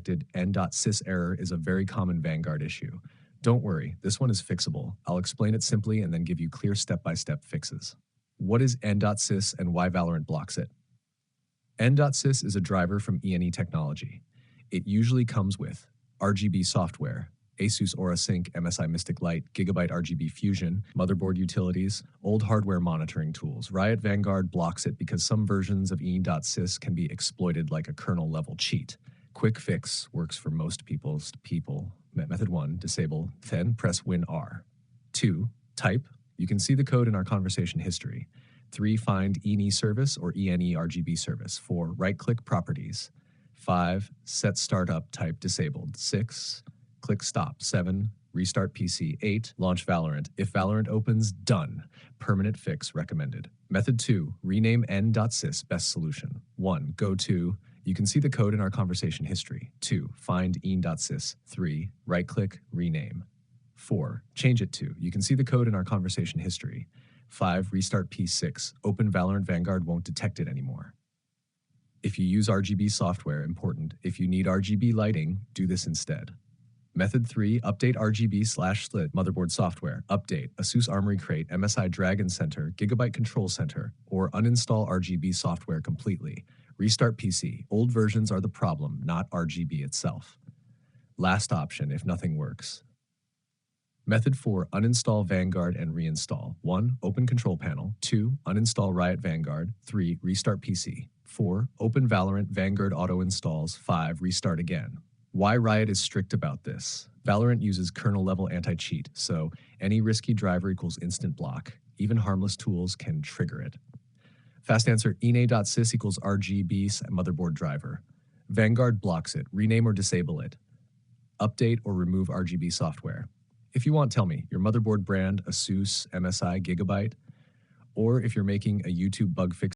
undetected ene.sys error is a very common Vanguard issue. Don't worry, this one is fixable. I'll explain it simply and then give you clear step-by-step fixes. What is ene.sys and why Valorant blocks it? ene.sys is a driver from ene technology. It usually comes with RGB software, ASUS Aura Sync MSI Mystic Light, Gigabyte RGB Fusion, motherboard utilities, old hardware monitoring tools. Riot Vanguard blocks it because some versions of ene.sys can be exploited like a kernel-level cheat. Quick fix works for most people. Method 1, disable, then press Win R. 2, type. You can see the code in our conversation history. 3, find ene service or ene RGB service. 4, right-click properties. 5, set startup type disabled. 6, click stop. 7, restart PC. 8, launch Valorant. If Valorant opens, done. Permanent fix recommended. Method 2, rename ene.sys, best solution. 1, go to. You can see the code in our conversation history. 2, find ene.sys. 3, right-click, rename. 4, change it to. You can see the code in our conversation history. 5, restart P6. Open Valorant Vanguard won't detect it anymore. If you use RGB software, important. If you need RGB lighting, do this instead. Method 3, update RGB/SLIT motherboard software. Update ASUS Armory Crate, MSI Dragon Center, Gigabyte Control Center, or uninstall RGB software completely. Restart PC. Old versions are the problem, not RGB itself. Last option if nothing works. Method 4, uninstall Vanguard and reinstall. 1, open control panel. 2, uninstall Riot Vanguard. 3, restart PC. 4, open Valorant Vanguard auto installs. 5, restart again. Why Riot is strict about this? Valorant uses kernel-level anti-cheat, so any risky driver equals instant block. Even harmless tools can trigger it. Fast answer, ene.sys equals RGB motherboard driver. Vanguard blocks it. Rename or disable it. Update or remove RGB software. If you want, tell me, your motherboard brand, ASUS, MSI, Gigabyte, or if you're making a YouTube bug fix